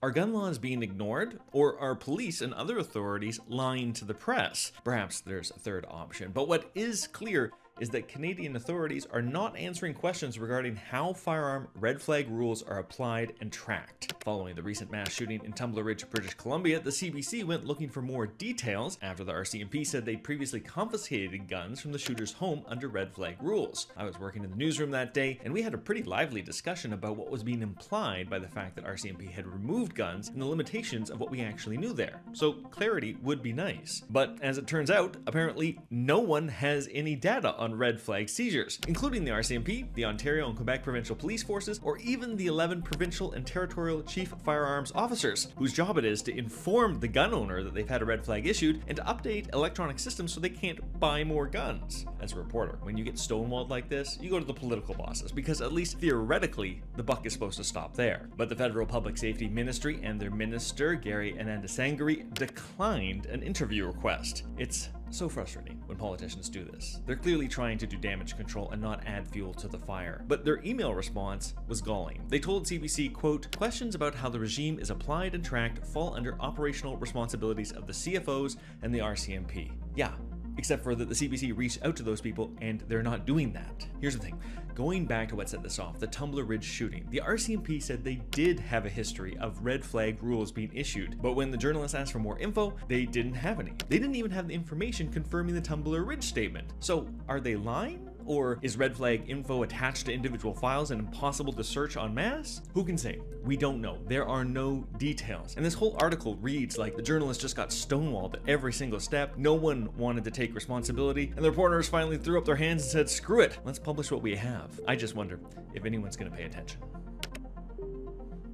Are gun laws being ignored? Or are police and other authorities lying to the press? Perhaps there's a third option, but what is clear is that Canadian authorities are not answering questions regarding how firearm red flag rules are applied and tracked. Following the recent mass shooting in Tumbler Ridge, British Columbia, the CBC went looking for more details after the RCMP said they'd previously confiscated guns from the shooter's home under red flag rules. I was working in the newsroom that day, and we had a pretty lively discussion about what was being implied by the fact that RCMP had removed guns and the limitations of what we actually knew there. So clarity would be nice. But as it turns out, apparently no one has any data on red flag seizures, including the RCMP, the Ontario and Quebec Provincial Police Forces, or even the 11 provincial and territorial chief firearms officers, whose job it is to inform the gun owner that they've had a red flag issued and to update electronic systems so they can't buy more guns. As a reporter, when you get stonewalled like this, you go to the political bosses, because at least theoretically, the buck is supposed to stop there. But the Federal Public Safety Ministry and their minister, Gary Anandasangari, declined an interview request. It's so frustrating when politicians do this. They're clearly trying to do damage control and not add fuel to the fire. But their email response was galling. They told CBC, quote, "Questions about how the regime is applied and tracked fall under operational responsibilities of the CFOs and the RCMP." Yeah, except for that the CBC reached out to those people and they're not doing that. Here's the thing, going back to what set this off, the Tumbler Ridge shooting, the RCMP said they did have a history of red flag rules being issued, but when the journalists asked for more info, they didn't have any. They didn't even have the information confirming the Tumbler Ridge statement. So are they lying? Or is red flag info attached to individual files and impossible to search en masse? Who can say? We don't know. There are no details. And this whole article reads like the journalists just got stonewalled at every single step. No one wanted to take responsibility, and the reporters finally threw up their hands and said, screw it, let's publish what we have. I just wonder if anyone's gonna pay attention.